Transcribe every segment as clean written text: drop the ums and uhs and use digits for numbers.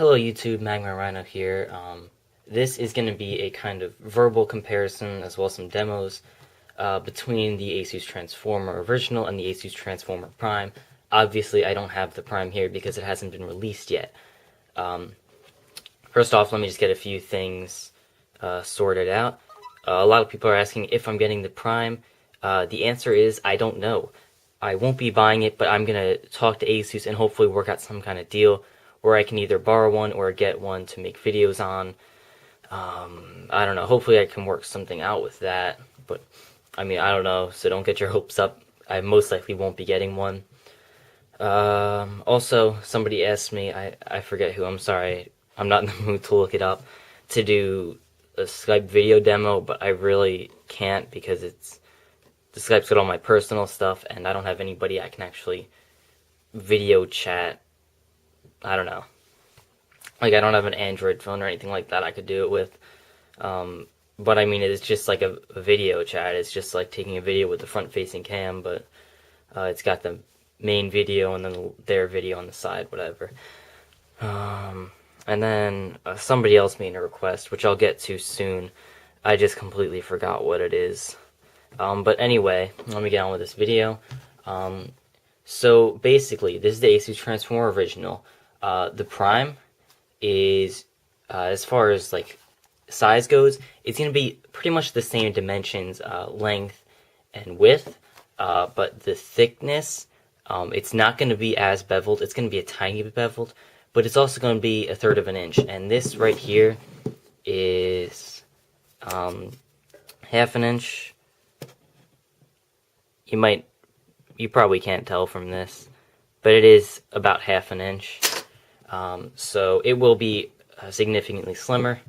Hello YouTube, Magma Rhino here. This is going to be a kind of verbal comparison as well as some demos between the Asus Transformer Original and the Asus Transformer Prime. Obviously I don't have the Prime here because it hasn't been released yet. First off, let me just get a few things sorted out. A lot of people are asking if I'm getting the Prime. The answer is I don't know. I won't be buying it, but I'm going to talk to Asus and hopefully work out some kind of deal where I can either borrow one or get one to make videos on. I don't know, hopefully I can work something out with that, but I mean, I don't know, so don't get your hopes up. I most likely won't be getting one. Also, somebody asked me, I forget who, I'm sorry, I'm not in the mood to look it up, to do a Skype video demo, but I really can't because the Skype's got all my personal stuff and I don't have anybody I can actually video chat. I don't know. Like, I don't have an Android phone or anything like that I could do it with. But I mean, it's just like a video chat. It's just like taking a video with the front-facing cam, but it's got the main video and then their video on the side, whatever. And then somebody else made a request, which I'll get to soon. I just completely forgot what it is. But anyway, let me get on with this video. So basically, this is the Asus Transformer Original. The Prime is, as far as like size goes, it's going to be pretty much the same dimensions, length and width, but the thickness, it's not going to be as beveled. It's going to be a tiny bit beveled, but it's also going to be 1/3 of an inch. And this right here is 1/2 inch. You probably can't tell from this, but it is about 1/2 inch. So it will be significantly slimmer.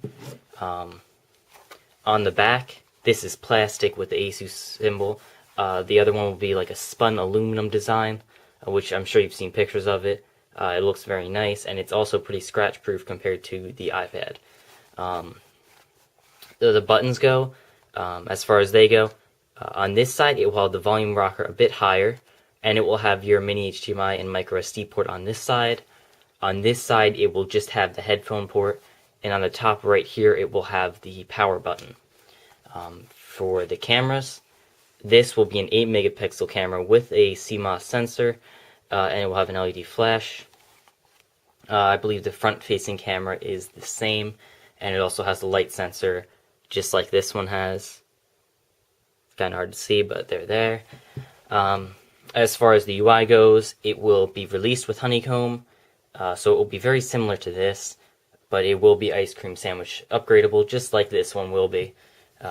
On the back, this is plastic with the Asus symbol. The other one will be like a spun aluminum design, which I'm sure you've seen pictures of it. It looks very nice, and it's also pretty scratch-proof compared to the iPad. The buttons go, as far as they go, on this side it will have the volume rocker a bit higher, and it will have your mini HDMI and micro SD port on this side. On this side, it will just have the headphone port, and on the top right here, it will have the power button. For the cameras, this will be an 8 megapixel camera with a CMOS sensor, and it will have an LED flash. I believe the front-facing camera is the same, and it also has the light sensor, just like this one has. It's kind of hard to see, but they're there. As far as the UI goes, it will be released with Honeycomb. So it will be very similar to this, but it will be ice cream sandwich upgradable, just like this one will be.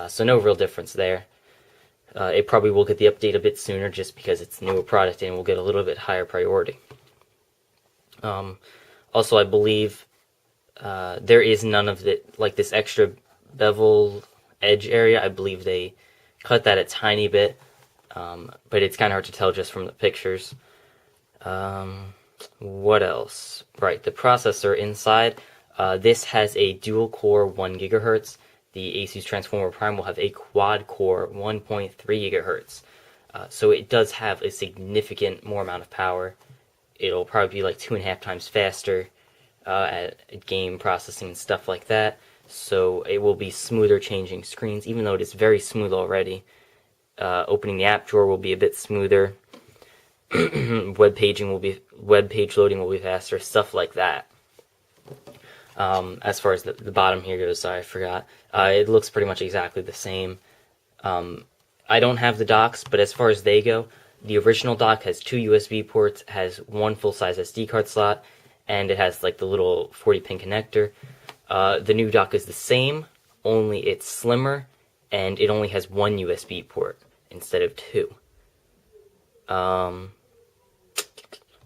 So no real difference there. It probably will get the update a bit sooner just because it's a newer product and will get a little bit higher priority. Also, I believe there is none of the, like this extra bevel edge area. I believe they cut that a tiny bit, but it's kind of hard to tell just from the pictures. What else? Right, the processor inside. This has a dual-core 1 GHz. The Asus Transformer Prime will have a quad-core 1.3 GHz. So it does have a significant more amount of power. It'll probably be like 2.5 times faster at game processing and stuff like that. So it will be smoother changing screens, even though it is very smooth already. Opening the app drawer will be a bit smoother. Web page loading will be faster, stuff like that. As far as the bottom here goes, sorry, I forgot. It looks pretty much exactly the same. I don't have the docks, but as far as they go, the original dock has 2 USB ports, has 1 full-size SD card slot, and it has like the little 40-pin connector. The new dock is the same, only it's slimmer, and it only has 1 USB port instead of 2.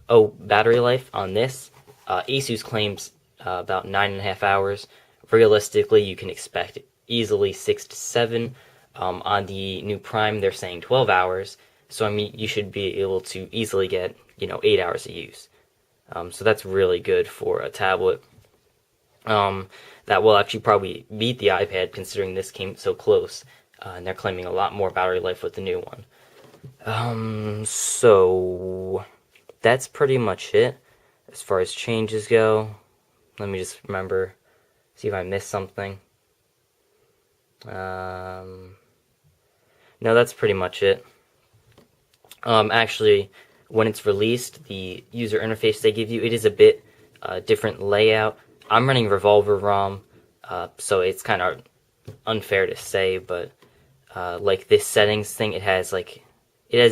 Oh, battery life on this. Asus claims about 9.5 hours. Realistically, you can expect easily 6 to 7. On the new Prime, they're saying 12 hours. So, I mean, you should be able to easily get, 8 hours of use. So that's really good for a tablet. That will actually probably beat the iPad, considering this came so close. And they're claiming a lot more battery life with the new one. So that's pretty much it as far as changes go. Let me just remember, see if I missed something. No, that's pretty much it. Actually, when it's released, the user interface they give you, it is a bit different layout. I'm running Revolver ROM, so it's kind of unfair to say, but like this settings thing, it has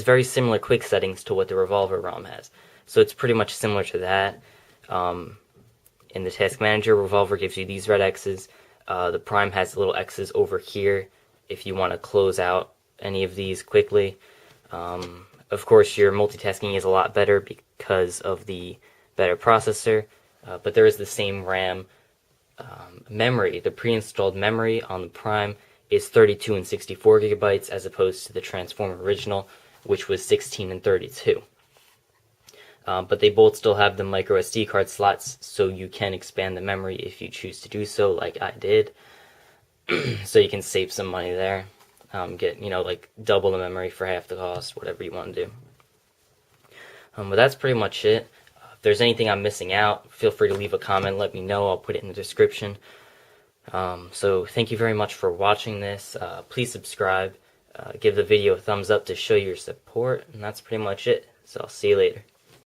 very similar quick settings to what the Revolver ROM has. So it's pretty much similar to that. In the task manager, Revolver gives you these red X's. The Prime has little X's over here if you want to close out any of these quickly. Of course, your multitasking is a lot better because of the better processor, but there is the same RAM memory. The pre-installed memory on the Prime is 32 and 64 gigabytes as opposed to the Transformer original, which was 16 and 32. But they both still have the micro SD card slots, so you can expand the memory if you choose to do so, like I did. So you can save some money there. Get, like double the memory for half the cost, whatever you want to do. But that's pretty much it. If there's anything I'm missing out, feel free to leave a comment, let me know, I'll put it in the description. So thank you very much for watching this. Please subscribe, give the video a thumbs up to show your support, and that's pretty much it. So I'll see you later.